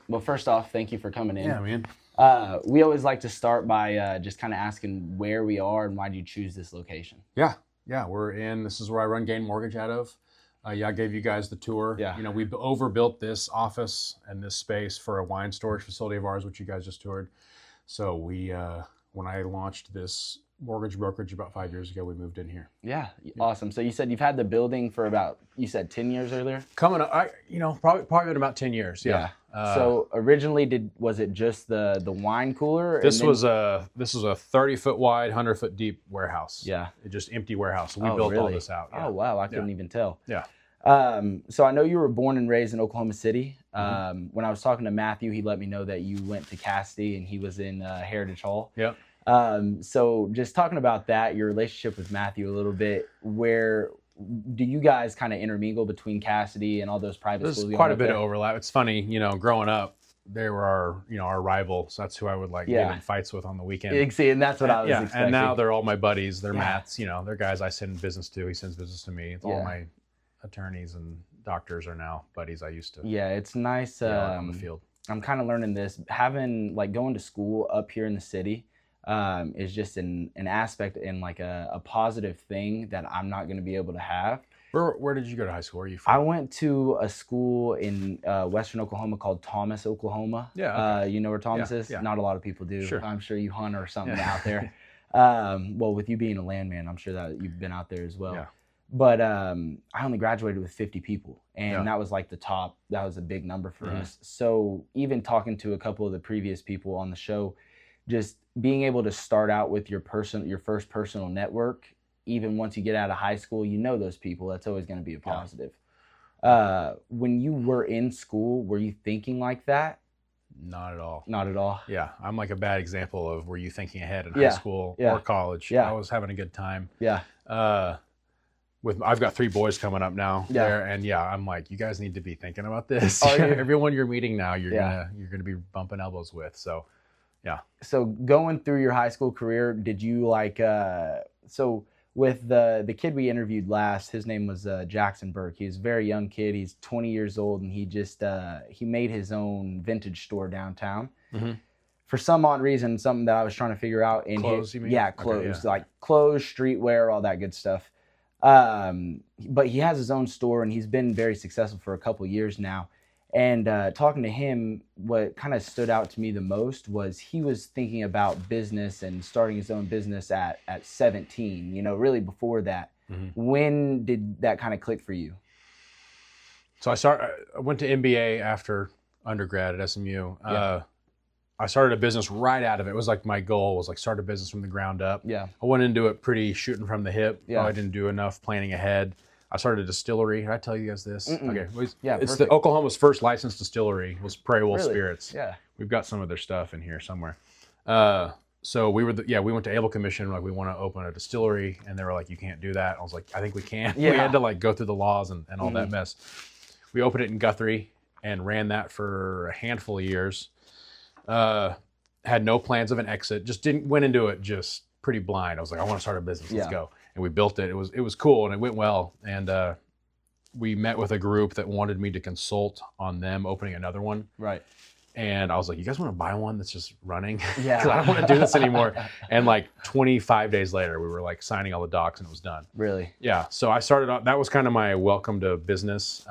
Well, first off, thank you for coming in. Yeah, man. We always like to start by just kind of asking where we are and why did you choose this location? Yeah, this is where I run Gain Mortgage out of. I gave you guys the tour. Yeah. We've overbuilt this office and this space for a wine storage facility of ours, which you guys just toured. So when I launched this mortgage brokerage about 5 years ago, we moved in here. Yeah, awesome. So you said you've had the building for about, 10 years earlier? Coming up, probably in about 10 years. Yeah. So originally, was it just the wine cooler? This was a 30-foot wide, 100-foot deep warehouse. Yeah. It just empty warehouse. So we built all this out. Yeah. Oh wow, I couldn't even tell. Yeah. So I know you were born and raised in Oklahoma City. When I was talking to Matthew, he let me know that you went to Cassidy and he was in Heritage Hall. Yep. So just talking about that, your relationship with Matthew a little bit, where do you guys kind of intermingle between Cassidy and all those private schools? There's quite a bit of overlap. It's funny, growing up, they were our rivals. That's who I would get in fights with on the weekend. See, and that's what I was expecting. And now they're all my buddies. They're Matt's, they're guys I send business to. He sends business to me. It's all my attorneys and doctors are now buddies I used to. Yeah, it's nice. On the field. I'm kind of learning this. Having going to school up here in the city is just an aspect and a positive thing that I'm not going to be able to have. Where did you go to high school? Where are you from? I went to a school in western Oklahoma called Thomas, Oklahoma. Yeah. Okay. You know where Thomas is? Yeah. Not a lot of people do. Sure. I'm sure you hunt or something out there. Well, with you being a landman, I'm sure that you've been out there as well. Yeah. But I only graduated with 50 people, and that was the top. That was a big number for us. So even talking to a couple of the previous people on the show, just being able to start out with your first personal network, even once you get out of high school, those people, that's always going to be a positive. When you were in school, were you thinking like that? Not at all. Not at all? Yeah. I'm like a bad example of were you thinking ahead in high school or college. Yeah. I was having a good time. Yeah. I've got 3 boys coming up now there, and I'm like, you guys need to be thinking about this. Everyone you're meeting now, you're gonna be bumping elbows with. So, yeah. So going through your high school career, did you so with the kid we interviewed last, his name was Jackson Burke. He's a very young kid. He's 20 years old, and he just he made his own vintage store downtown. Mm-hmm. For some odd reason, something that I was trying to figure out. Clothes, you mean? Yeah, clothes, like clothes, streetwear, all that good stuff. But he has his own store, and he's been very successful for a couple years now. And talking to him, what kind of stood out to me the most was he was thinking about business and starting his own business at 17, really before that. Mm-hmm. When did that kind of click for you? So I went to MBA after undergrad at SMU. I started a business right out of it. It was my goal was start a business from the ground up. Yeah. I went into it pretty shooting from the hip. Yeah. I didn't do enough planning ahead. I started a distillery. Did I tell you guys this? Mm-mm. Okay. It's the Oklahoma's first licensed distillery was Prairie Wolf Spirits. Yeah. We've got some of their stuff in here somewhere. So we went to Able Commission, we want to open a distillery, and they were like, you can't do that. I was like, I think we can. Yeah. We had to go through the laws and all that mess. We opened it in Guthrie and ran that for a handful of years. Had no plans of an exit, just went into it just pretty blind. I was like, I want to start a business, let's go. And we built it. It was cool and it went well. And we met with a group that wanted me to consult on them opening another one. Right. And I was like, you guys want to buy one that's just running? Yeah. Because I don't want to do this anymore. And 25 days later, we were signing all the docs and it was done. Really? Yeah. So I started that was kind of my welcome to business.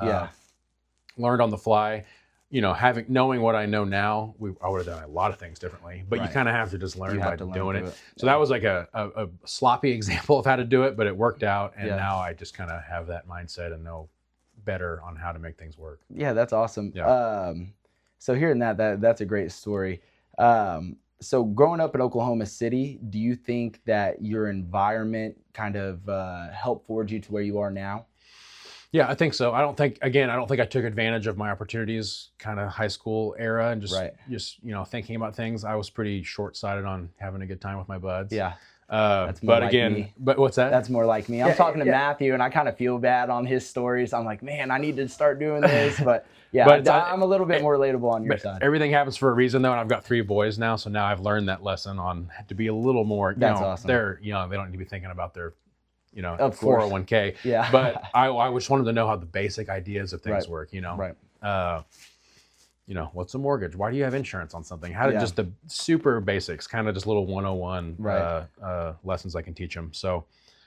Learned on the fly. Knowing what I know now, I would have done a lot of things differently, but you kind of have to just learn by doing it. So that was a sloppy example of how to do it, but it worked out. And now I just kind of have that mindset and know better on how to make things work. Yeah, that's awesome. Yeah. So hearing that's a great story. So growing up in Oklahoma City, do you think that your environment kind of helped forge you to where you are now? Yeah, I think so. I don't think I took advantage of my opportunities kind of high school era and just thinking about things. I was pretty short-sighted on having a good time with my buds. Yeah. That's more me. But what's that? That's more like me. I'm talking to Matthew, and I kind of feel bad on his stories. I'm like, man, I need to start doing this. But I'm a little bit more relatable on your side. Everything happens for a reason, though, and I've got 3 boys now, so now I've learned that lesson on to be a little more. That's awesome. They're they don't need to be thinking about their 401k. Yeah. But I just wanted to know how the basic ideas of things work. Right. what's a mortgage? Why do you have insurance on something? How to just the super basics, kind of just little 101 lessons I can teach them. So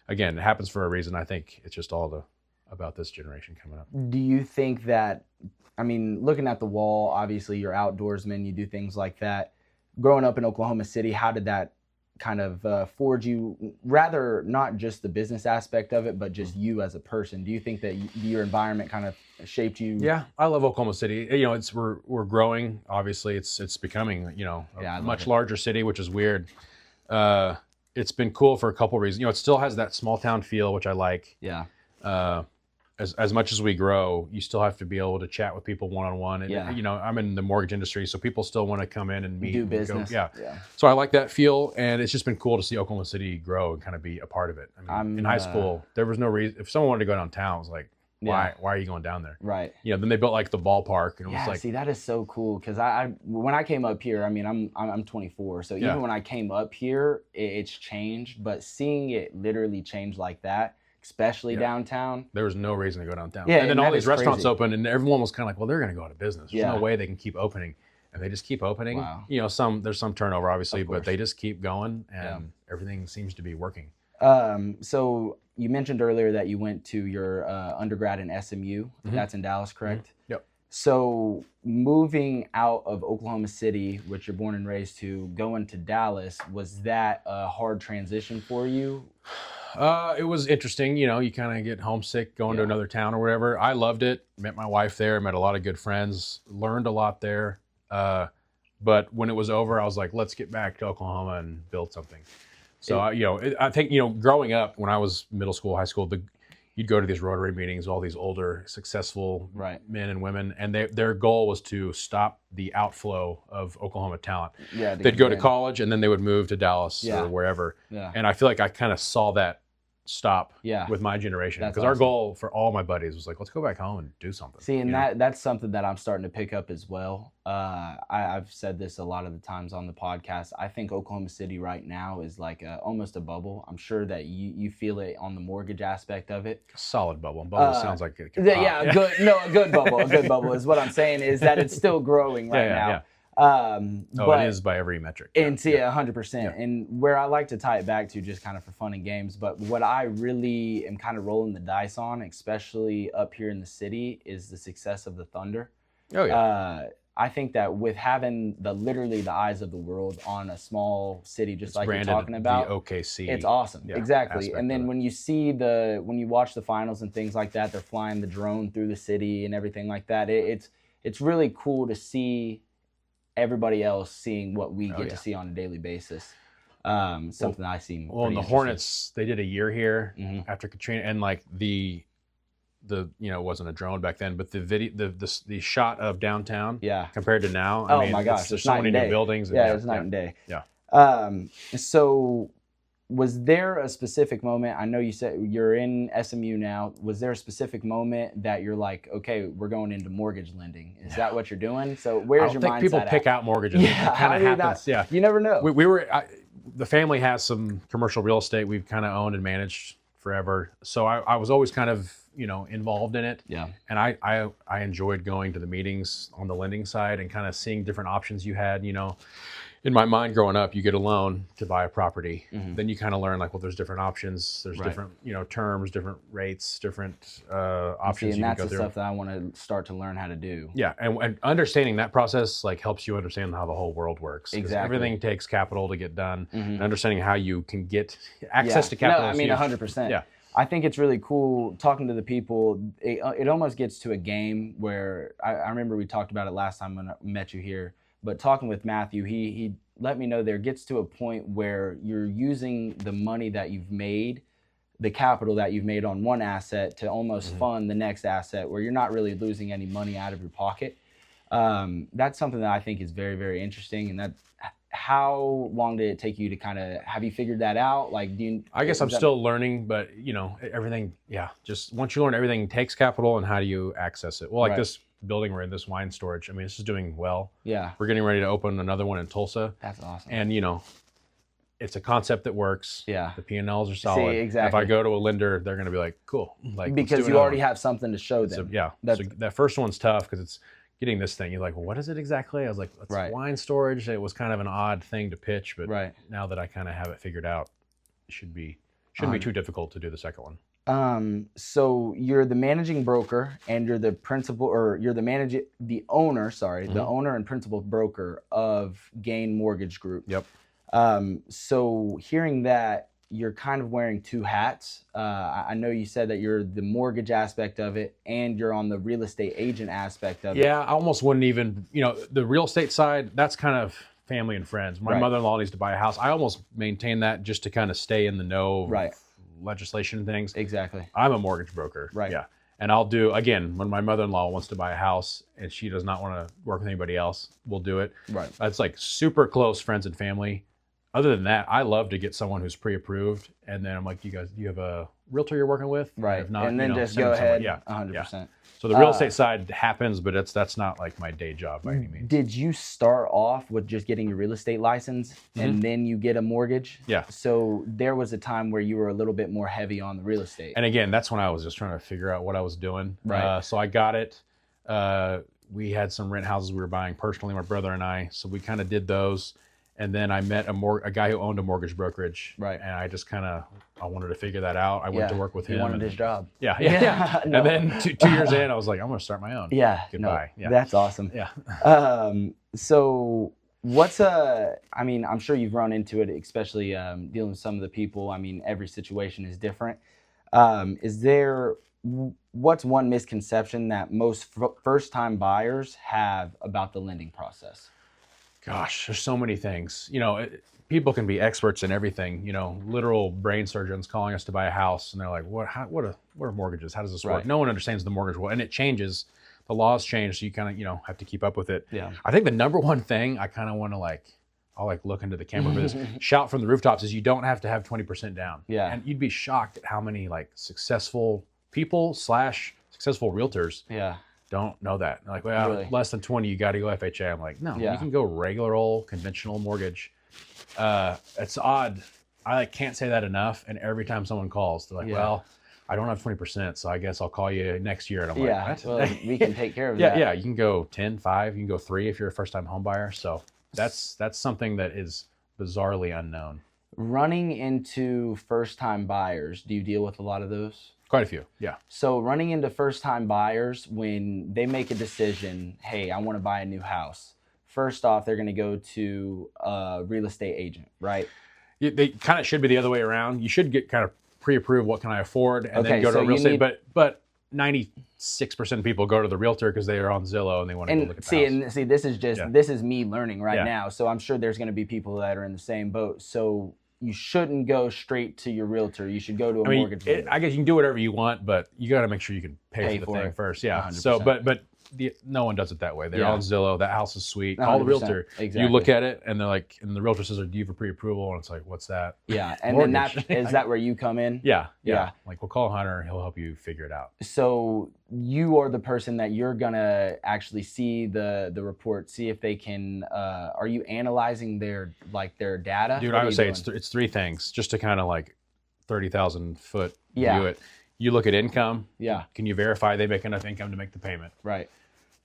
again, it happens for a reason. I think it's just all about this generation coming up. Do you think that, I mean, looking at the wall, obviously you're outdoorsman, you do things like that. Growing up in Oklahoma City, how did that kind of forge you, rather not just the business aspect of it, but just you as a person? Do you think that your environment kind of shaped you? Yeah, I love Oklahoma City. We're growing. Obviously, it's becoming a much larger city, which is weird. It's been cool for a couple reasons. It still has that small town feel, which I like. Yeah. As much as we grow, you still have to be able to chat with people one-on-one. And, I'm in the mortgage industry, so people still want to come in and meet. Do business. Yeah. So I like that feel, and it's just been cool to see Oklahoma City grow and kind of be a part of it. I mean, in high school, there was no reason. If someone wanted to go downtown, it was like, why are you going down there? Right. Then they built like the ballpark, and it was like, see, that is so cool, because when I came up here, I mean, I'm 24, so even when I came up here, it's changed, but seeing it literally change like that, especially downtown. There was no reason to go downtown. Yeah, and then all these restaurants crazy. opened, and everyone was kind of like, well, they're going to go out of business. There's no way they can keep opening. And they just keep opening. Wow. There's some turnover, obviously, but they just keep going, and everything seems to be working. So you mentioned earlier that you went to your undergrad in SMU. That's in Dallas, correct? Mm-hmm. Yep. So moving out of Oklahoma City, which you're born and raised to, going to Dallas, was that a hard transition for you? It was interesting. You kind of get homesick going to another town or whatever. I loved it. Met my wife there. Met a lot of good friends. Learned a lot there. But when it was over, I was like, let's get back to Oklahoma and build something. So, I think, growing up when I was middle school, high school, you'd go to these Rotary meetings, all these older, successful men and women, and their goal was to stop the outflow of Oklahoma talent. Yeah, they'd go to college, and then they would move to Dallas or wherever. Yeah. And I feel like I kind of saw that stop with my generation, because our goal for all my buddies was like, let's go back home and do something. See, and that's something that I'm starting to pick up as well. I've said this a lot of the times on the podcast. I think Oklahoma City right now is like almost a bubble. I'm sure that you feel it on the mortgage aspect of it. A solid bubble. Bubble sounds like it could pop. A good bubble. A good bubble is what I'm saying, is that it's still growing right now. Yeah. It is by every metric. And see, 100%. And where I like to tie it back to, just kind of for fun and games, but what I really am kind of rolling the dice on, especially up here in the city, is the success of the Thunder. Oh yeah. I think that with having literally the eyes of the world on a small city, just like you're talking about, the OKC, it's awesome. Exactly. And then when you watch the finals and things like that, they're flying the drone through the city and everything like that. It's really cool to see everybody else seeing what we get to see on a daily basis. Something I see. Well, and the Hornets, they did a year here after Katrina, and like the it wasn't a drone back then, but the video, the shot of downtown, compared to now, I mean, my gosh, there's so many new buildings. It's night and day. Yeah. So was there a specific moment? I know you said you're in SMU now. Was there a specific moment that you're like, okay, we're going into mortgage lending? Is that what you're doing? So where's your mindset? I think people pick out mortgages. Yeah, it kind of happens. You never know. The family has some commercial real estate we've kind of owned and managed forever. So I was always kind of, involved in it. Yeah. And I enjoyed going to the meetings on the lending side and kind of seeing different options you had. In my mind growing up, you get a loan to buy a property. Then you kind of learn like, well, there's different options. There's different, terms, different rates, different options. And that's the stuff that I want to start to learn how to do. Yeah. And understanding that process like helps you understand how the whole world works. Exactly. Everything takes capital to get done. And understanding how you can get access to capital. No, I mean, 100%. Yeah. I think it's really cool talking to the people. It almost gets to a game where I remember we talked about it last time when I met you here. But talking with Matthew, he let me know there gets to a point where you're using the money that you've made, the capital that you've made on one asset to almost fund the next asset, where you're not really losing any money out of your pocket. That's something that I think is very, very interesting. And how long did it take you to kind of, have you figured that out? Like, I guess I'm still learning, but everything, just once you learn everything takes capital and how do you access it? Well, like this building we're in, this wine storage, I mean, this is doing well. Yeah. We're getting ready to open another one in Tulsa. That's awesome. And, it's a concept that works. Yeah. The P&Ls are solid. See, exactly. If I go to a lender, they're going to be like, cool. Like, because you already have something to show them. So that first one's tough because it's getting this thing. You're like, well, what is it exactly? I was like, it's Right. wine storage. It was kind of an odd thing to pitch, but Right. now that I kind of have it figured out, it shouldn't be too difficult to do the second one. So you're the managing broker and you're the principal, or you're the owner and principal broker of Gain Mortgage Group. Yep. So hearing that, you're kind of wearing two hats. I know you said that you're the mortgage aspect of it and you're on the real estate agent aspect of it. Yeah, I almost wouldn't even, the real estate side, that's kind of family and friends. My mother-in-law needs to buy a house. I almost maintain that just to kind of stay in the know of legislation and things. Exactly. I'm a mortgage broker. Right. Yeah. And I'll do, again, when my mother-in-law wants to buy a house and she does not want to work with anybody else, we'll do it. Right. That's like super close friends and family. Other than that, I love to get someone who's pre-approved. And then I'm like, you have a realtor you're working with? Right. If not, and then just go ahead. Yeah. 100%. Yeah. So the real estate side happens, but that's not like my day job by any means. Did you start off with just getting your real estate license and then you get a mortgage? Yeah. So there was a time where you were a little bit more heavy on the real estate. And again, that's when I was just trying to figure out what I was doing. Right. So I got it. We had some rent houses we were buying personally, my brother and I. So we kind of did those. And then I met a guy who owned a mortgage brokerage. Right. And I just I wanted to figure that out. I went to work with him. He wanted his job. Yeah. No. And then 2 years in, I was like, I'm going to start my own. Yeah. Goodbye. No, that's awesome. Yeah. So I'm sure you've run into it, especially dealing with some of the people. I mean, every situation is different. What's one misconception that most first-time buyers have about the lending process? Gosh, there's so many things. People can be experts in everything. Literal brain surgeons calling us to buy a house, and they're like, "What are mortgages? How does this work?" No one understands the mortgage world, and it changes. The laws change, so you kind of have to keep up with it. Yeah. I think the number one thing I kind of want to I'll look into the camera for this, shout from the rooftops, is you don't have to have 20% down. Yeah. And you'd be shocked at how many successful people / successful realtors. Yeah. Don't know that. They're like, well, really? Less than 20, you got to go FHA. I'm like, no, you can go regular old conventional mortgage. It's odd. I can't say that enough. And every time someone calls, they're like, well, I don't have 20%, so I guess I'll call you next year. And I'm like, what? Well, we can take care of that. Yeah, you can go 10, 5, you can go 3 if you're a first-time home buyer. So that's something that is bizarrely unknown. Running into first-time buyers, do you deal with a lot of those? Quite a few, yeah. So running into first-time buyers, when they make a decision, hey, I want to buy a new house, first off, they're going to go to a real estate agent, right? They kind of should be the other way around. You should get kind of pre-approved, what can I afford, and then go to a real estate. But 96% of people go to the realtor because they are on Zillow and they want to go look at the house. And see, this is me learning right now. So I'm sure there's going to be people that are in the same boat. So you shouldn't go straight to your realtor. You should go to a mortgage lender. I guess you can do whatever you want, but you got to make sure you can pay for the thing first. Yeah. 100%. So, but no one does it that way. They're on Zillow. That house is sweet. Call the realtor. Exactly. You look at it, and they're like, and the realtor says, "Do you have a pre-approval?" And it's like, "What's that?" Yeah. And then is that where you come in? Yeah. Like, we'll call Hunter. He'll help you figure it out. So you are the person that you're gonna actually see the report, see if they can. Are you analyzing their data? Dude, I would say it's 3 things, just to kind of 30,000 foot view it. You look at income. Yeah. Can you verify they make enough income to make the payment? Right.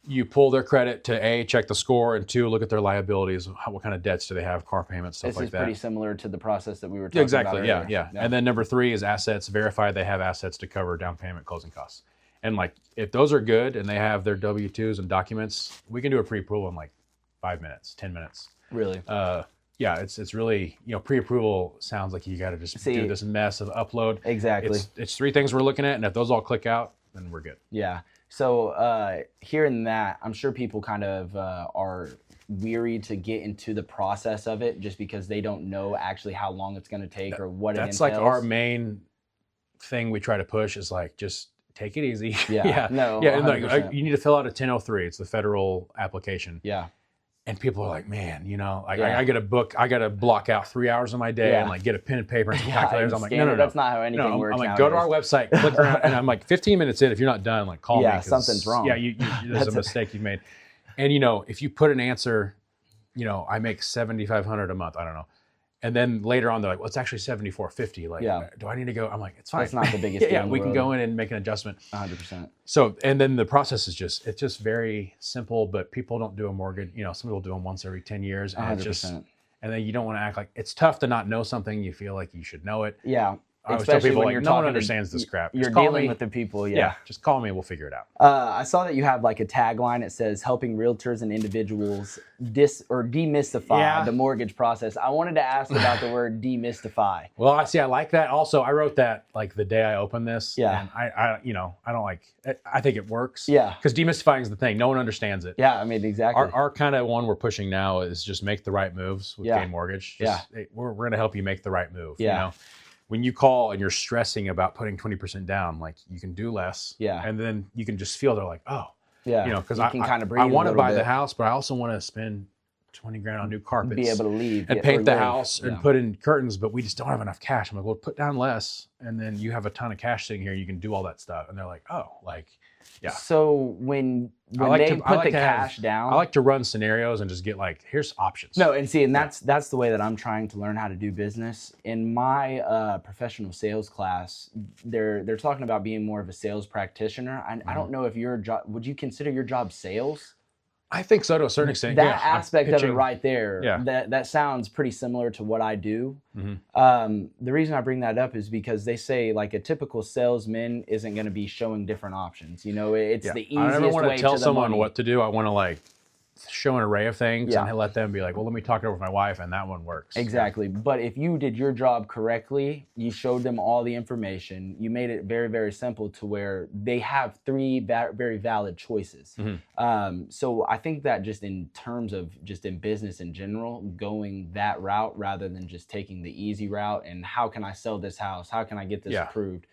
You pull their credit to A, check the score, and 2, look at their liabilities. What kind of debts do they have, car payments, stuff like that. This is pretty similar to the process that we were talking about earlier. Yeah. And then number 3 is assets. Verify they have assets to cover down payment, closing costs. And if those are good and they have their W-2s and documents, we can do a pre-approval in 5 minutes, 10 minutes. Really? Yeah, it's really, pre-approval sounds like you got to just do this mess of upload. Exactly. It's 3 things we're looking at, and if those all click out, then we're good. Yeah. So hearing that, I'm sure people kind of are weary to get into the process of it just because they don't know actually how long it's going to take or what it entails. That's our main thing we try to push is just take it easy. Yeah. No. Yeah. And you need to fill out a 1003. It's the federal application. Yeah. And people are like, man, I got to block out 3 hours of my day and get a pen and paper and some calculators. I'm like, no. That's not how anything works. I'm like, nowadays. go to our website, click around, and I'm 15 minutes in. If you're not done, call me. Yeah, something's wrong. Yeah, there's a mistake you made. And if you put an answer, I make $7,500 a month. I don't know. And then later on, they're like, well, it's actually $74.50. Like, do I need to go? I'm like, it's fine. It's not the biggest deal in the we can world. go in and make an adjustment. 100%. So, and then the process is it's just very simple, but people don't do a mortgage. Some people do them once every 10 years. And 100%. And then you don't want to act like it's tough to not know something. You feel like you should know it. Yeah. I always tell people, like, no one understands this crap. You're dealing with the people. Yeah. Just call me. We'll figure it out. I saw that you have like a tagline. It says helping realtors and individuals demystify the mortgage process. I wanted to ask about the word demystify. Well, I like that. Also, I wrote that like the day I opened this. Yeah. And I don't like it. I think it works. Yeah. Because demystifying is the thing. No one understands it. Yeah. I mean, exactly. Our kind of one we're pushing now is just make the right moves with Gain Mortgage. We're going to help you make the right move. Yeah. When you call and you're stressing about putting 20% down, like you can do less. Yeah. And then you can just feel they're like, oh. Yeah. Because I can kind of breathe. I want to buy the house, but I also want to spend $20,000 on new carpets. Be able to leave. And paint the house and put in curtains, but we just don't have enough cash. I'm like, well, put down less, and then you have a ton of cash sitting here. You can do all that stuff. And they're like, oh, like, yeah. So when they put the cash down, I like to run scenarios and just get like, here's options. No, and see, and that's the way that I'm trying to learn how to do business. In my professional sales class, they're talking about being more of a sales practitioner. I don't know if your job, would you consider your job sales? I think so to a certain extent. That aspect of it right there, Yeah. that sounds pretty similar to what I do. Mm-hmm. The reason I bring that up is because they say like a typical salesman isn't going to be showing different options. It's the easiest way to I never want to tell someone money. what to do. I want to like show an array of things and let them be like, well, let me talk it over with my wife, and that one works. Exactly. But if you did your job correctly, you showed them all the information, you made it very, very simple to where they have three very valid choices. Mm-hmm. So I think that just in terms of just in business in general, going that route rather than just taking the easy route and how can I sell this house? How can I get this approved?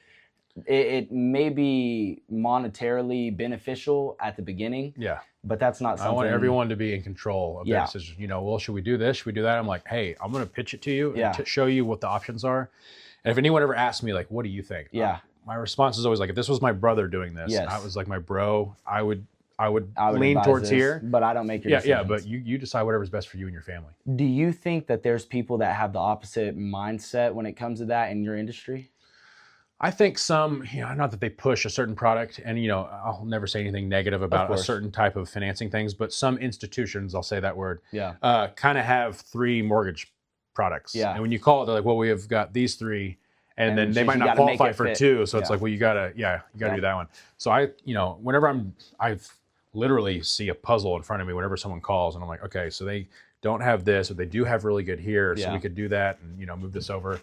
It may be monetarily beneficial at the beginning. Yeah. But that's not something. I want everyone to be in control of their decision. Well, should we do this? Should we do that? I'm like, hey, I'm going to pitch it to you and to show you what the options are. And if anyone ever asks me, like, what do you think? Yeah. My response is always like, if this was my brother doing this, I was like my bro, I would lean towards this, here. But I don't make your decisions. Yeah, but you decide whatever's best for you and your family. Do you think that there's people that have the opposite mindset when it comes to that in your industry? I think some, not that they push a certain product, and I'll never say anything negative about a certain type of financing things, but some institutions, I'll say that word, kind of have 3 mortgage products. Yeah. And when you call it, they're like, well, we have got these 3, and then they might not qualify for 2. So it's like, well, you gotta do that one. So whenever I literally see a puzzle in front of me whenever someone calls, and I'm like, okay, so they don't have this, or they do have really good here, so we could do that and move this over.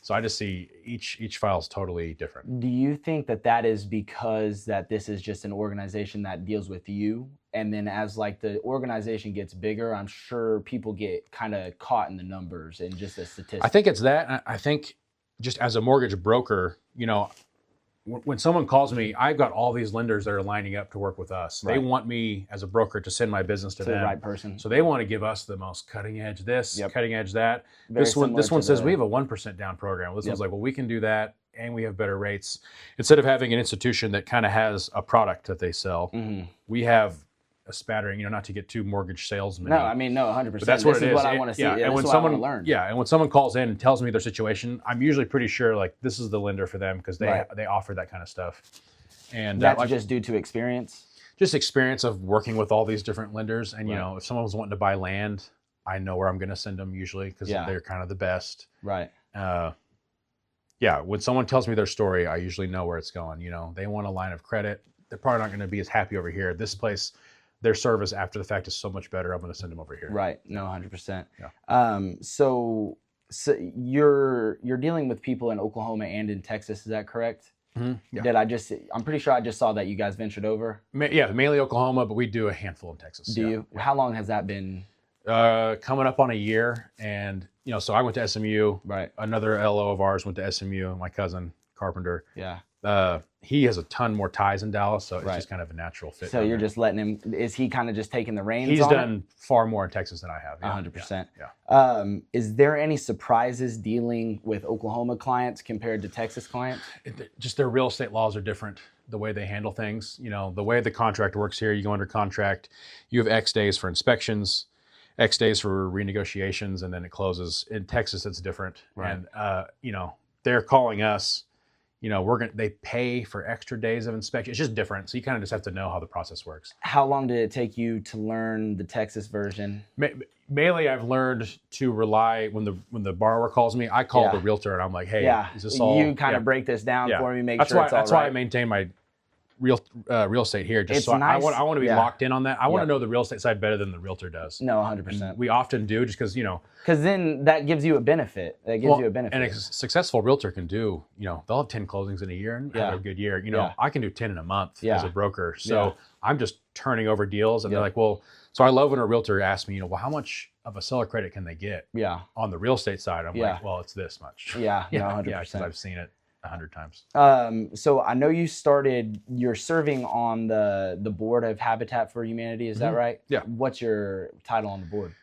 So I just see each file is totally different. Do you think that is because that this is just an organization that deals with you, and then as like the organization gets bigger, I'm sure people get kind of caught in the numbers and just the statistics? I think it's that. I think just as a mortgage broker, when someone calls me, I've got all these lenders that are lining up to work with us. Right. They want me as a broker to send my business to them. The right person. So they want to give us the most cutting edge this, cutting edge that. This one says we have a 1% down program. This one's like, well, we can do that and we have better rates. Instead of having an institution that kind of has a product that they sell, we have a spattering, not to get too mortgage salesman. No, I mean, no, 100%. But that's what it is. What I want to see. And when someone learn. And when someone calls in and tells me their situation, I'm usually pretty sure like this is the lender for them because they offer that kind of stuff. And that's just due to experience. Just experience of working with all these different lenders, and if someone's wanting to buy land, I know where I'm going to send them usually because they're kind of the best. Right. When someone tells me their story, I usually know where it's going. They want a line of credit. They're probably not going to be as happy over here. This place, their service after the fact is so much better. I'm going to send them over here. Right. No, 100%. Yeah. So you're dealing with people in Oklahoma and in Texas. Is that correct? Mm-hmm. Yeah. I'm pretty sure I just saw that you guys ventured over. Mainly Oklahoma, but we do a handful in Texas. Do you? How long has that been? Coming up on a year. And, so I went to SMU. Right. Another LO of ours went to SMU, my cousin, Carpenter. Yeah. He has a ton more ties in Dallas, so it's just kind of a natural fit. So you're just letting him, is he kind of just taking the reins? He's done far more in Texas than I have. 100%. Yeah. Is there any surprises dealing with Oklahoma clients compared to Texas clients? Just their real estate laws are different, the way they handle things. The way the contract works here, you go under contract, you have X days for inspections. X days for renegotiations, and then it closes. In Texas, it's different. Right. And, they're calling us, they pay for extra days of inspection. It's just different. So you kind of just have to know how the process works. How long did it take you to learn the Texas version? Mainly, I've learned to rely when the borrower calls me. I call the realtor and I'm like, "Hey, is this all?" You kind of break this down for me, make sure it's all right. That's why I maintain my real estate here. Just so nice. I want to be locked in on that. I want to know the real estate side better than the realtor does. No, 100%. We often do, just because Because then that gives you a benefit. And a successful realtor can do, they'll have 10 closings in a year and have a good year. I can do 10 in a month as a broker. So I'm just turning over deals, and they're like, well. So I love when a realtor asks me, how much of a seller credit can they get on the real estate side? I'm like, well, it's this much. 100%. Because I've seen it 100 times. So I know you're serving on the board of Habitat for Humanity. Is that right? Yeah. What's your title on the board?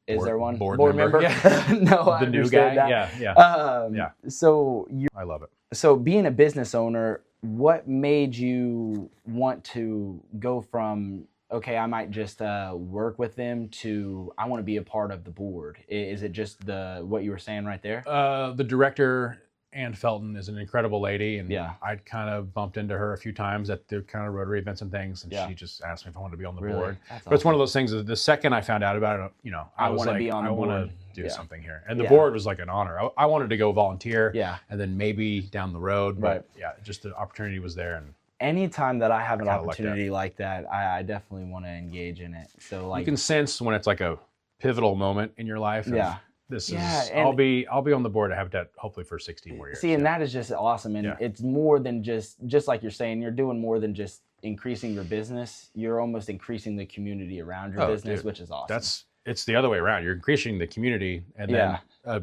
Is there one? Board member? Yeah. No, the new guy. That. Yeah. So I love it. So being a business owner, what made you want to go from, okay, I might just work with them, to I want to be a part of the board? Is it just what you were saying right there? The director, Ann Felton, is an incredible lady, and Yeah. I'd kind of bumped into her a few times at the kind of Rotary events and things, and she just asked me if I wanted to be on the board. That's but it's one of those things that the second I found out about it, I was want to like, be on the board. I want to do something here. And the board was like an honor. I wanted to go volunteer, and then maybe down the road, but just the opportunity was there. And anytime that I have an opportunity like that, I definitely want to engage in it. So you can sense when it's like a pivotal moment in your life. I'll be on the board of Habitat hopefully for 16 more years. See, and that is just awesome. And it's more than just like you're saying, you're doing more than just increasing your business. You're almost increasing the community around your business, which is awesome. It's the other way around. You're increasing the community, and then a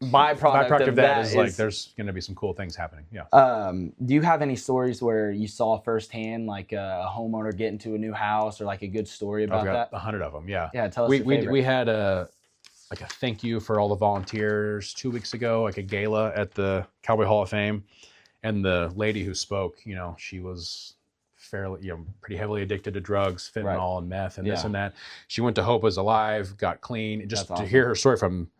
byproduct of that is like there's going to be some cool things happening. Do you have any stories where you saw firsthand, like a homeowner get into a new house, or like a good story about that? 100 of them. Yeah. Tell us. We had a thank you for all the volunteers 2 weeks ago, like a gala at the Cowboy Hall of Fame, and the lady who spoke, she was fairly, pretty heavily addicted to drugs, fentanyl and meth and this and that. She went to Hope Was Alive, got clean. Just to hear her story from,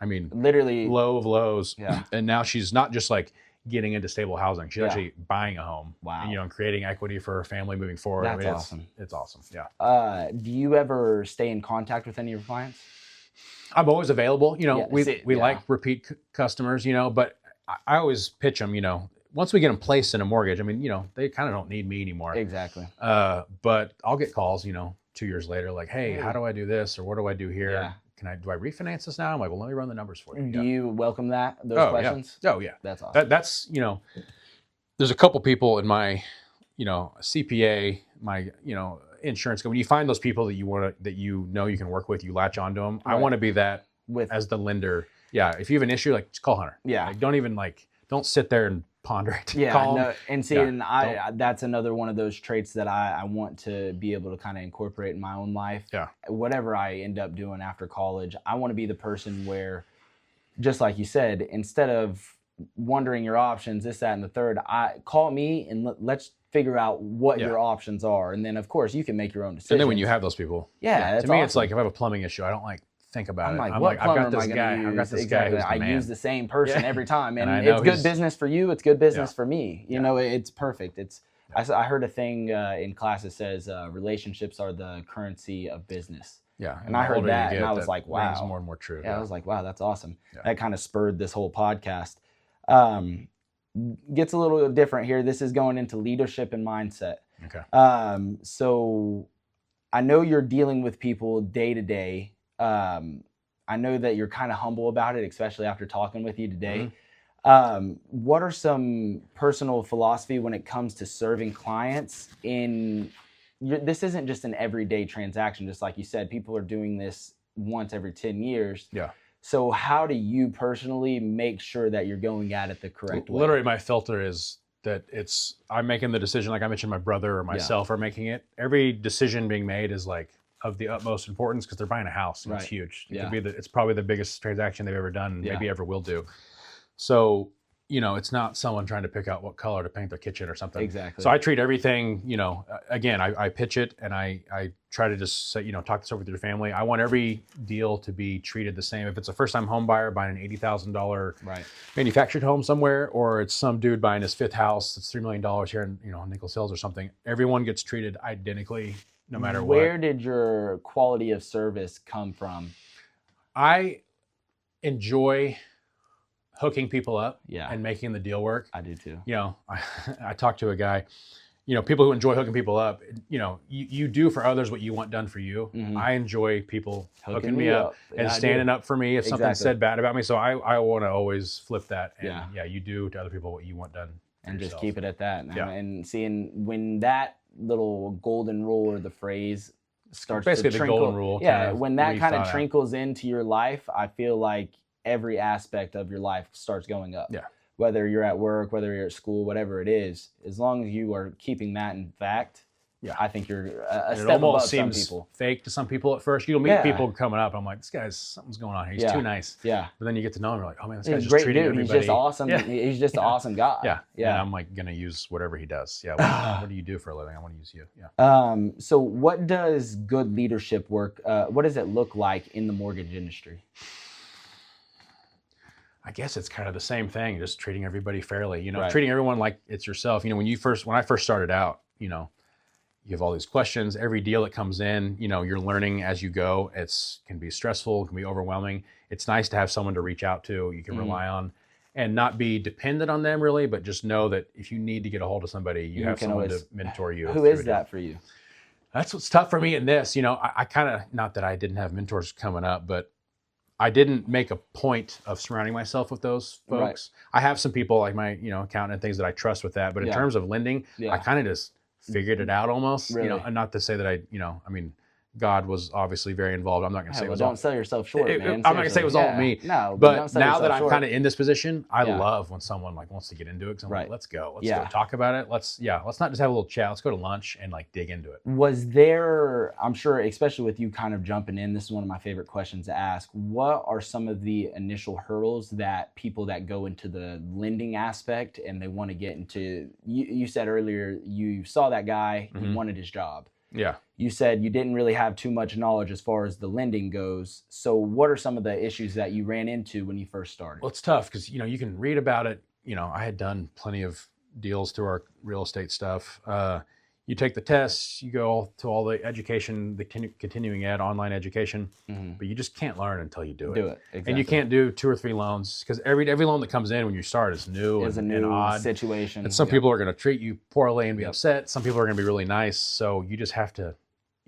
literally low of lows. Yeah. And now she's not just like getting into stable housing. She's actually buying a home. Wow. And, creating equity for her family moving forward. That's awesome. It's awesome. Yeah. Do you ever stay in contact with any of your clients? I'm always available. We like repeat customers, but I always pitch them, once we get them placed in a mortgage, they kind of don't need me anymore. Exactly. But I'll get calls, 2 years later, like, hey, how do I do this? Or what do I do here? Yeah. Do I refinance this now? I'm like, well, let me run the numbers for you. Do you welcome those questions? Yeah. Oh, yeah. That's awesome. That's, there's a couple people in my, CPA, my, insurance. When you find those people that you can work with, you latch onto them. Right. I want to be that as the lender. Yeah. If you have an issue, just call Hunter. Yeah. Don't sit there and ponder it. Yeah. Call no, and see, that's another one of those traits that I want to be able to kind of incorporate in my own life. Yeah. Whatever I end up doing after college, I want to be the person where, just like you said, instead of wondering your options, this, that, and the third, call me and let's figure out what your options are. And then of course you can make your own decisions. And then when you have those people, to me, it's like, if I have a plumbing issue, I don't think about it. I'm like, I've got this guy. Who's I use the same person every time, and it's good business for you. It's good business for me. It's perfect. I heard a thing in class that says relationships are the currency of business. Yeah, and I heard that, and I was like, wow, it's more and more true. Yeah, I was like, wow, that's awesome. Yeah. That kind of spurred this whole podcast. Gets a little different here. This is going into leadership and mindset. Okay. So I know you're dealing with people day to day. I know that you're kind of humble about it, especially after talking with you today. Mm-hmm. What are some personal philosophy when it comes to serving clients this isn't just an everyday transaction, just like you said, people are doing this once every 10 years. Yeah. So how do you personally make sure that you're going at it the correct way? Literally, my filter is that I'm making the decision, like I mentioned, my brother or myself are making it. Every decision being made is like of the utmost importance because they're buying a house and it's huge. It's probably the biggest transaction they've ever done, maybe ever will do. So it's not someone trying to pick out what color to paint their kitchen or something. Exactly. So I treat everything, again, I pitch it and I try to just say, talk this over with your family. I want every deal to be treated the same. If it's a first-time home buyer buying an $80,000 manufactured home somewhere, or it's some dude buying his fifth house that's $3 million here in, Nichols Hills or something, everyone gets treated identically no matter what. Where did your quality of service come from? I enjoy hooking people up and making the deal work. I do too. I talked to a guy, people who enjoy hooking people up, you do for others what you want done for you. Mm-hmm. I enjoy people hooking me up and standing up for me if something's said bad about me. So I want to always flip that. And you do to other people what you want done. And just keep it at that. And seeing when that little golden rule or the phrase starts basically to trickle. The golden rule. When that kind of trickles into your life, I feel like every aspect of your life starts going up. Yeah. Whether you're at work, whether you're at school, whatever it is, as long as you are keeping that in fact, I think you're a step above some people. Fake to some people at first. You'll meet people coming up. I'm like, this guy's something's going on here. He's too nice. Yeah. But then you get to know him. You're like, oh man, this guy's just great treating dude. everybody. He's just awesome. Yeah. He's just an awesome guy. Yeah. And I'm like gonna use whatever he does. Yeah. What do you do for a living? I want to use you. Yeah. So what does good leadership work? What does it look like in the mortgage industry? I guess it's kind of the same thing, just treating everybody fairly, treating everyone like it's yourself. When I first started out, you have all these questions, every deal that comes in, you're learning as you go. Can be stressful, it can be overwhelming. It's nice to have someone to reach out to, you can rely on, and not be dependent on them really, but just know that if you need to get a hold of somebody, you have someone to mentor you. Who is that for you? That's what's tough for me in this, I kind of, not that I didn't have mentors coming up, but I didn't make a point of surrounding myself with those folks. Right. I have some people like my, accountant and things that I trust with that. But in terms of lending, I kind of just figured it out almost, really? And not to say that God was obviously very involved. I'm not going to say it was don't sell yourself short, man. I'm not going to say it was all me. No, but now that I'm kind of in this position, I love when someone wants to get into it. Because I'm like, let's go. Let's go talk about it. Let's not just have a little chat. Let's go to lunch and dig into it. Was there, I'm sure, especially with you kind of jumping in, this is one of my favorite questions to ask. What are some of the initial hurdles that people that go into the lending aspect and they want to get into, you said earlier, you saw that guy, he wanted his job. Yeah. You said you didn't really have too much knowledge as far as the lending goes. So what are some of the issues that you ran into when you first started? Well, it's tough because, you can read about it. I had done plenty of deals through our real estate stuff. You take the tests, you go to all the education, the continuing ed, online education, but you just can't learn until you do it. Exactly. And you can't do 2 or 3 loans because every loan that comes in when you start is new and odd situation. And some people are going to treat you poorly and be upset. Some people are going to be really nice. So you just have to,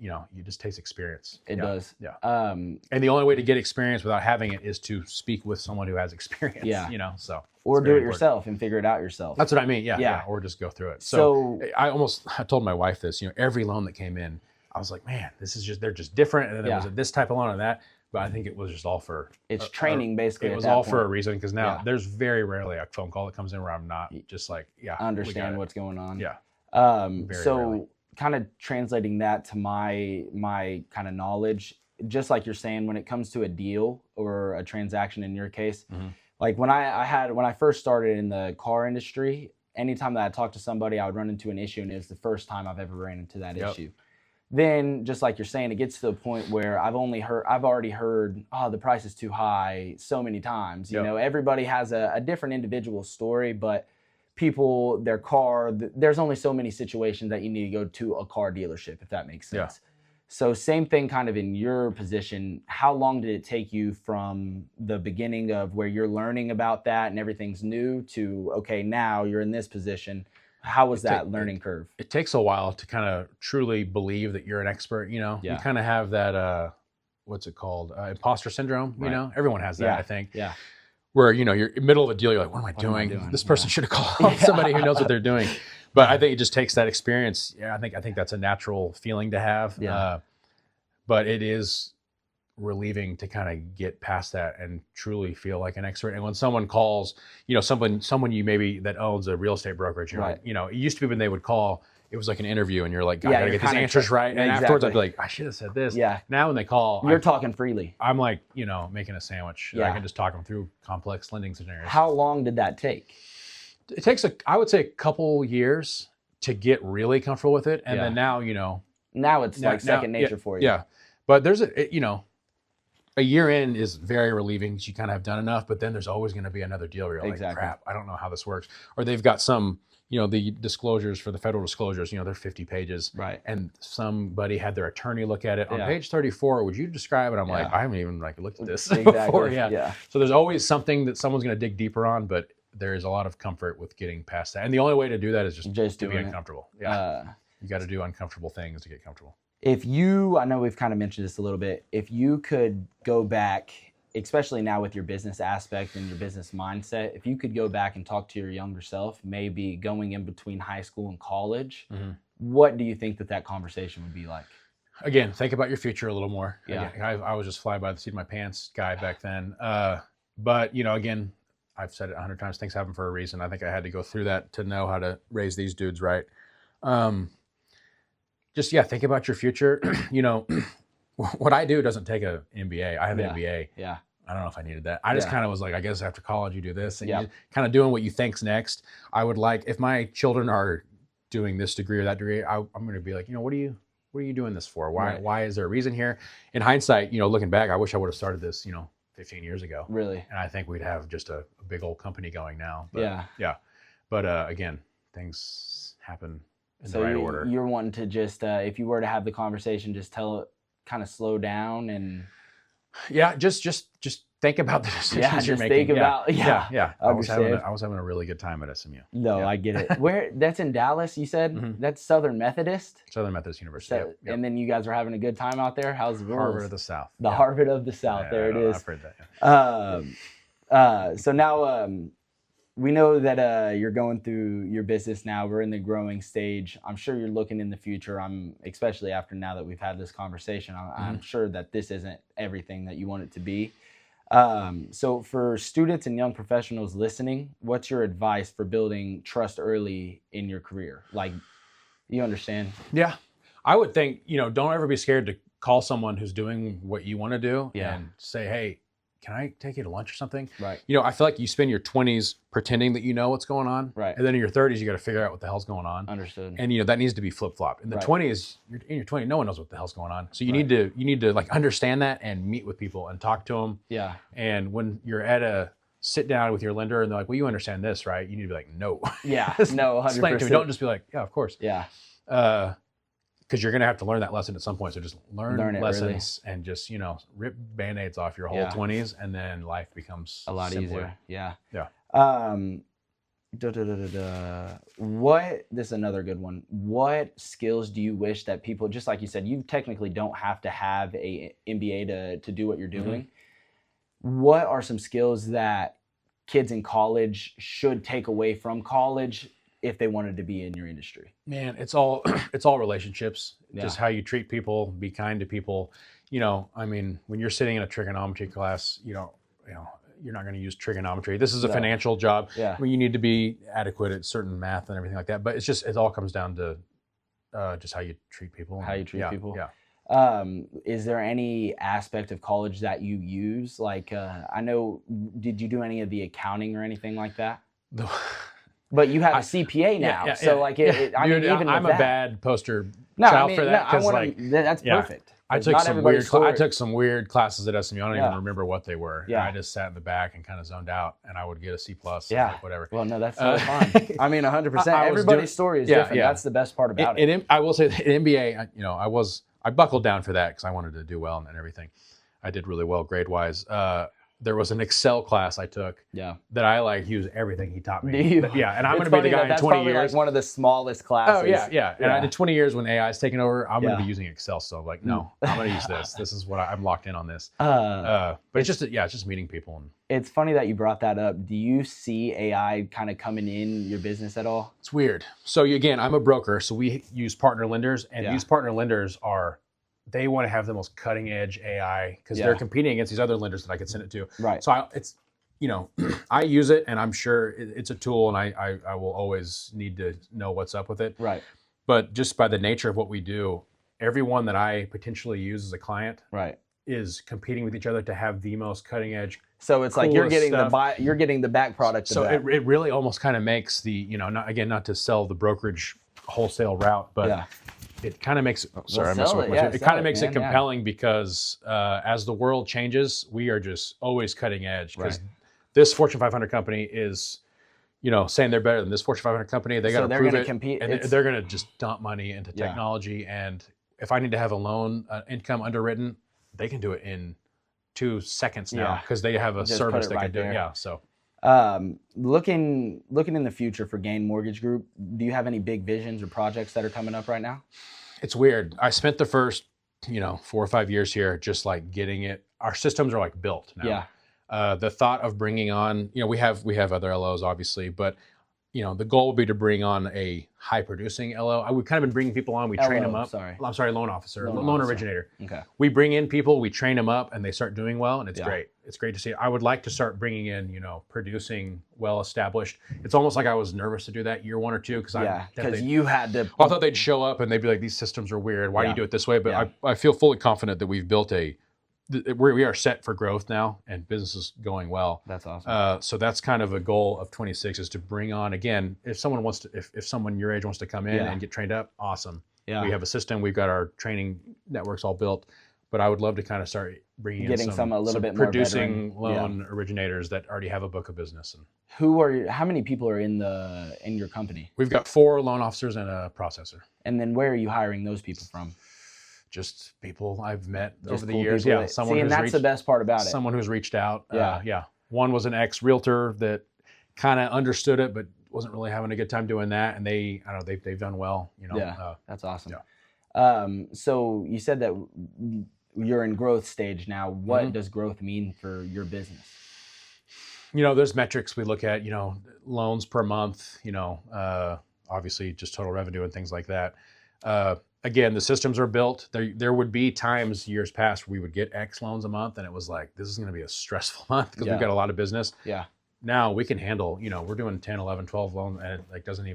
you just takes experience. It does. Yeah. And the only way to get experience without having it is to speak with someone who has experience. Yeah. So. Or do it yourself and figure it out yourself. That's what I mean. Yeah. Or just go through it. So I told my wife this, every loan that came in, I was like, man, they're just different. And then there was this type of loan and that, but I think it was just all for. It's training basically. It was all for a reason because now there's very rarely a phone call that comes in where I'm not just like, understand what's going on. Yeah. So rarely. Kind of translating that to my kind of knowledge, just like you're saying, when it comes to a deal or a transaction in your case, like when I first started in the car industry, anytime that I talked to somebody, I would run into an issue, and it was the first time I've ever ran into that issue. Then, just like you're saying, it gets to the point where I've already heard, oh, the price is too high so many times. You know, everybody has a different individual story, but people, their car, there's only so many situations that you need to go to a car dealership, if that makes sense. So same thing kind of in your position. How long did it take you from the beginning of where you're learning about that and everything's new to, okay, now you're in this position? How was that learning curve? It takes a while to kind of truly believe that you're an expert, You kind of have that, what's it called? Imposter syndrome, Everyone has that, I think. Yeah. Where, you're in the middle of a deal, you're like, what am I doing? This person should have called somebody who knows what they're doing. But I think it just takes that experience. Yeah, I think that's a natural feeling to have. Yeah. But it is relieving to kind of get past that and truly feel like an expert. And when someone calls, someone you maybe that owns a real estate brokerage, like, it used to be when they would call it was like an interview and you're like, I Yeah, gotta you're get these kinda answers right. And afterwards I'd be exactly. like, I should have said this. Yeah. Now when they call, You're talking freely. I'm like, you know, making a sandwich. Yeah. I can just talk them through complex lending scenarios. How long did that take? It takes I would say a couple years to get really comfortable with it. And Yeah. then now, you know, Now it's like second nature for you. yeah. But there's you know, a year in is very relieving because you kind of have done enough, but then there's always going to be another deal where you're like, crap, I don't know how this works. Or they've got some, you know, the disclosures for the federal disclosures, you know, they're 50 pages. Right. And somebody had their attorney look at it. On Yeah. page 34, would you describe it? I'm like, Yeah. I haven't even like looked at this Exactly. before. Yeah. Yeah. So there's always something that someone's going to dig deeper on, but there is a lot of comfort with getting past that. And the only way to do that is just to be doing it. uncomfortable. Yeah. You got to do uncomfortable things to get comfortable. If you, I know we've kind of mentioned this a little bit, if you could go back, especially now with your business aspect and your business mindset, if you could go back and talk to your younger self, maybe going in between high school and college, what do you think that conversation would be like? Again, think about your future a little more. Yeah. Again, I was just fly by the seat of my pants guy back then. But, you know, again, I've said it 100 times, things happen for a reason. I think I had to go through that to know how to raise these dudes right. Just, yeah, think about your future. You know, what I do doesn't take an MBA. I have an MBA. Yeah. I don't know if I needed that. I just kind of was like, I guess after college you do this and Yeah. you kind of doing what you think's next. I would like, if my children are doing this degree or that degree, I'm going to be like, you know, what are you doing this for? Why is there a reason here? In hindsight, you know, looking back, I wish I would have started this, you know, 15 years ago. Really? And I think we'd have just a big old company going now. But, Yeah. But again, things happen in So the right order. You're wanting to just, if you were to have the conversation, just tell it, kind of slow down and. Yeah, just think about the decisions you're making. Think about, yeah. I was having a really good time at SMU. No, I get it. Where that's in Dallas, you said? That's Southern Methodist? Southern Methodist University. Yep. And then you guys are having a good time out there? How's the rules? Harvard of the South. The Harvard of the South. There it is. I've heard that. Yeah. So now we know that you're going through your business now. We're in the growing stage. I'm sure you're looking in the future. Especially after now that we've had this conversation, I'm sure that this isn't everything that you want it to be. So for students and young professionals listening, what's your advice for building trust early in your career? Like, you understand? Yeah. I would think, you know, don't ever be scared to call someone who's doing what you want to do and say, hey, can I take you to lunch or something? Right. You know, I feel like you spend your 20s pretending that you know what's going on. Right. And then in your 30s, you got to figure out what the hell's going on. Understood. And, you know, that needs to be flip-flopped. In the 20s, you're in your 20s, no one knows what the hell's going on. So you need to like understand that and meet with people and talk to them. Yeah. And when you're at a sit down with your lender and they're like, well, you understand this, right? You need to be like, no. Yeah. No, 100%. Explain it to me. Don't just be like, yeah, of course. Yeah. Because you're going to have to learn that lesson at some point. So just learn lessons and just, you know, rip Band-Aids off your whole 20s and then life becomes a lot simpler. easier. Yeah. Yeah. This is another good one. What skills do you wish that people, just like you said, you technically don't have to have a MBA to do what you're doing. What are some skills that kids in college should take away from college if they wanted to be in your industry? Man, it's all relationships. Just how you treat people, be kind to people. You know, I mean, when you're sitting in a trigonometry class, you know, you're not going to use trigonometry. This is a financial job where you need to be adequate at certain math and everything like that. But it all comes down to just how you treat people. How you treat people. Yeah. Is there any aspect of college that you use? Like, I know, did you do any of the accounting or anything like that? But you have a CPA now, I'm a bad poster child for that. That's perfect. I took some weird classes at SMU. I don't even remember what they were. Yeah. I just sat in the back and kind of zoned out, and I would get a C+. Yeah. Like whatever. Well, no, that's totally fine. I mean, 100%. Everybody's story is different. Yeah. That's the best part about it. I will say, at MBA, you know, I buckled down for that because I wanted to do well and everything. I did really well grade-wise. There was an Excel class I took that I used everything he taught me. Yeah, and I'm going to be the guy in 20 years. Like one of the smallest classes. Oh, yeah. And in 20 years when AI is taking over, I'm going to be using Excel. So like, no, I'm going to use this. This is what I'm locked in on this. But it's just meeting people. And it's funny that you brought that up. Do you see AI kind of coming in your business at all? It's weird. So again, I'm a broker. So we use partner lenders, and these partner lenders they want to have the most cutting edge AI because they're competing against these other lenders that I could send it to. Right. So it's, you know, I use it and I'm sure it's a tool and I will always need to know what's up with it. Right. But just by the nature of what we do, everyone that I potentially use as a client Right. is competing with each other to have the most cutting edge. So it's like you're coolest getting stuff. you're getting the back product. So of that. it really almost kind of makes the, not to sell the brokerage wholesale route, but it kind of makes it kind of makes it compelling because as the world changes, we are just always cutting edge, because this Fortune 500 company is, saying they're better than this Fortune 500 company. They got to prove it, compete, and they're going to just dump money into technology. And if I need to have a loan income underwritten, they can do it in 2 seconds now, because they have a service that can do it. Yeah. So looking in the future for Gain Mortgage Group, do you have any big visions or projects that are coming up right now? It's weird. I spent the first 4 or 5 years here just like getting it. Our systems are like built now. The thought of bringing on, we have other LOs obviously, but the goal would be to bring on a high producing LO. We've kind of been bringing people on. We train them up. I'm sorry, loan officer, loan originator. Okay. We bring in people, we train them up, and they start doing well, and it's great. It's great to see. I would like to start bringing in, producing well established. It's almost like I was nervous to do that year 1 or 2 because you had to. I thought they'd show up and they'd be like, these systems are weird. Why do you do it this way? But I feel fully confident that we've built we are set for growth now, and business is going well. That's awesome. So that's kind of a goal of 26, is to bring on, again, if someone wants to, if someone your age wants to come in and get trained up, awesome. We have a system. We've got our training networks all built, but I would love to kind of start bringing in some producing loan originators that already have a book of business. And how many people are in your company? We've got 4 loan officers and a processor. And then where are you hiring those people from? Just people I've met over the years. Yeah, that's the best part about it. Someone who's reached out. One was an ex-realtor that kind of understood it, but wasn't really having a good time doing that. And they've done well. That's awesome. Yeah. So you said that you're in growth stage now. What does growth mean for your business? There's metrics we look at. Loans per month. Obviously just total revenue and things like that. Again, the systems are built. There would be times years past where we would get X loans a month, and it was like, this is going to be a stressful month because we've got a lot of business. Yeah. Now we can handle, we're doing 10, 11, 12 loans, and it's not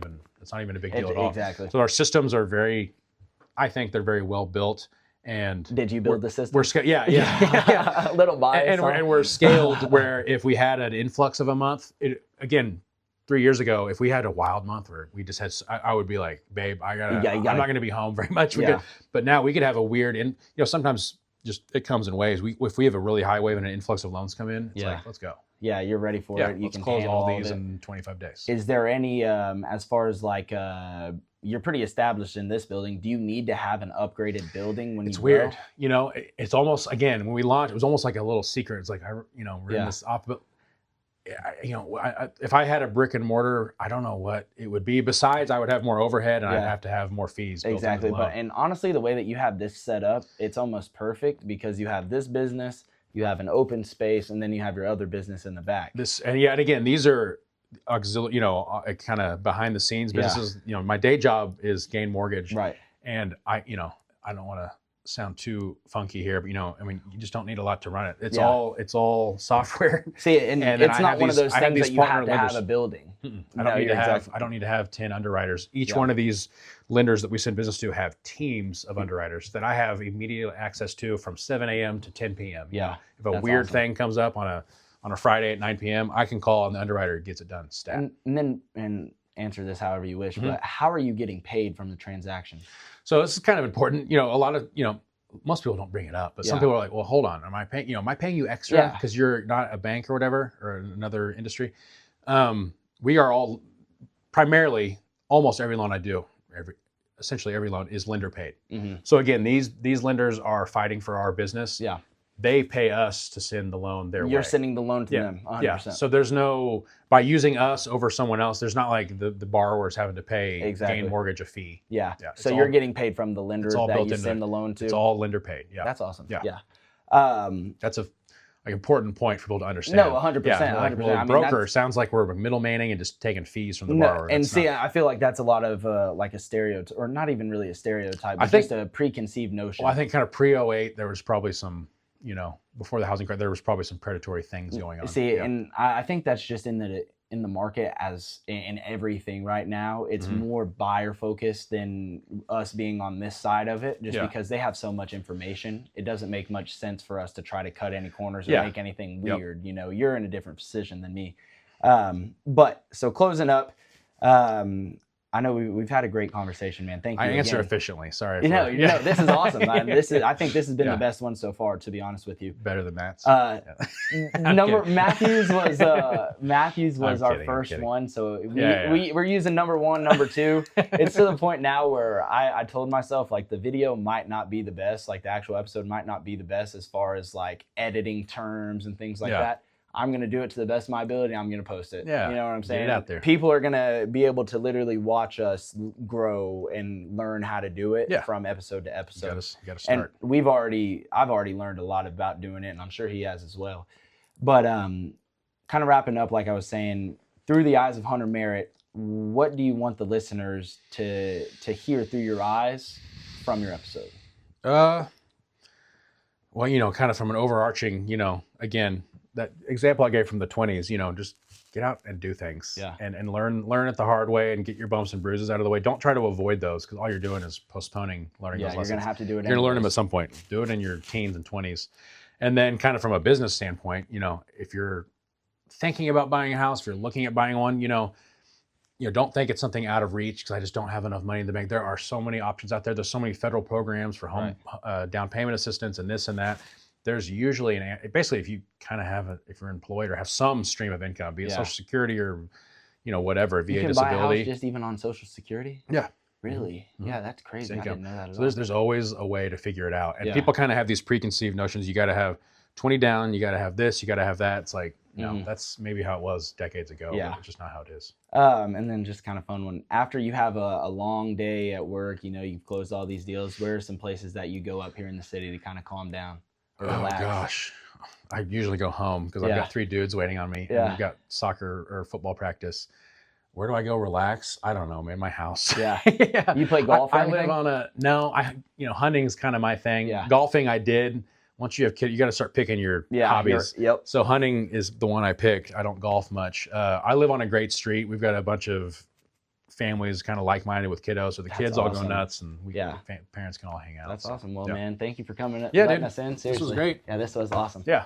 even a big deal at all. Exactly. So our systems are I think they're very well built. And did you build the system? Yeah. A little biased. And we're scaled where if we had an influx of a month, again, 3 years ago, if we had a wild month where we just had, I would be like, babe, I'm not going to be home very much. But now we could have a weird, sometimes just it comes in waves. If we have a really high wave and an influx of loans come in, it's like, let's go. Yeah, you're ready for it. You can close all these in 25 days. Is there any, as far as like, you're pretty established in this building. Do you need to have an upgraded building when it's weird? It's almost, again, when we launched, it was almost like a little secret. It's like, we're in this if I had a brick and mortar, I don't know what it would be. Besides, I would have more overhead and I'd have to have more fees. Exactly. And honestly, the way that you have this set up, it's almost perfect because you have this business, you have an open space, and then you have your other business in the back. And again, these are auxiliary, kind of behind the scenes businesses. My day job is Gain Mortgage. Right. And I don't want to sound too funky here, but you just don't need a lot to run it. It's all software. See, and it's not one of those things that you have to have a building. I don't need to have 10 underwriters. Each one of these lenders that we send business to have teams of underwriters that I have immediate access to from 7 a.m. to 10 p.m. If a weird thing comes up on a Friday at 9 p.m., I can call and the underwriter gets it done. Stat. And answer this however you wish, but how are you getting paid from the transaction? So this is kind of important. A lot of, most people don't bring it up, but some people are like, well, hold on. Am I paying you extra because you're not a bank or whatever, or another industry? We are all primarily, almost every loan I do, essentially every loan is lender paid. So again, these lenders are fighting for our business. Yeah. They pay us to send the loan their way. You're sending the loan to them, 100%. Yeah. So there's by using us over someone else, there's not like the borrower's having to pay Gain Mortgage a fee. Yeah. So you're getting paid from the lender that you send the loan to. It's all lender paid. Yeah. That's awesome. Yeah. That's an important point for people to understand. No, 100%. 100%. Well, broker sounds like we're middlemaning and just taking fees from the borrower. And I feel like that's a lot of like a stereotype, or not even really a stereotype, but just a preconceived notion. Well, I think kind of pre-08, there was probably some, before the housing crisis, there was probably some predatory things going on. See, and I think that's just in that in the market as in everything right now. It's more buyer focused than us being on this side of it, just because they have so much information. It doesn't make much sense for us to try to cut any corners or make anything weird. You know, you're in a different position than me. But so closing up, I know we've had a great conversation, man. Thank you. I answer efficiently. Sorry. You know, this is awesome. I think this has been the best one so far, to be honest with you. Better than Matt's. Matthews was our first one, so we're using number 1, number 2. It's to the point now where I told myself, like, the video might not be the best, like the actual episode might not be the best as far as like editing terms and things like that. I'm going to do it to the best of my ability. I'm going to post it. Yeah. You know what I'm saying? Get it out there. People are going to be able to literally watch us grow and learn how to do it from episode to episode. You got to start. And I've already learned a lot about doing it, and I'm sure he has as well. But kind of wrapping up, like I was saying, through the eyes of Hunter Merritt, what do you want the listeners to hear through your eyes from your episode? Well, you know, kind of from an overarching, you know, again, that example I gave from the 20s, you know, just get out and do things and learn it the hard way and get your bumps and bruises out of the way. Don't try to avoid those, because all you're doing is postponing learning those lessons. You're going to have to do it. You're going to learn them at some point. Do it in your teens and 20s. And then kind of from a business standpoint, you know, if you're thinking about buying a house, if you're looking at buying one, you know, don't think it's something out of reach because I just don't have enough money to make. There are so many options out there. There's so many federal programs for home down payment assistance and this and that. There's usually basically if you kind of have if you're employed or have some stream of income, be it Social Security or, you know, whatever, VA disability. You can buy a house just even on Social Security? Yeah. Really? Mm-hmm. Yeah, that's crazy. I didn't know that at all. So there's always a way to figure it out. And people kind of have these preconceived notions. You got to have 20 down, you got to have this, you got to have that. It's like, you know, that's maybe how it was decades ago. Yeah. But it's just not how it is. And then just kind of fun one. After you have a long day at work, you know, you've closed all these deals, where are some places that you go up here in the city to kind of calm down? Oh gosh, I usually go home because I've got 3 dudes waiting on me. And we've got soccer or football practice. Where do I go relax? I don't know, man. My house. Yeah. You play golf? I live on hunting's kind of my thing. Yeah. Golfing I did. Once you have kids, you got to start picking your hobbies. So hunting is the one I picked. I don't golf much. I live on a great street. We've got a bunch of families kind of like-minded with kiddos, so the kids all go nuts, and parents can all hang out. That's awesome. Well, man, thank you for coming. Yeah, dude. Us in. Seriously. This was great. Yeah, this was awesome. Yeah.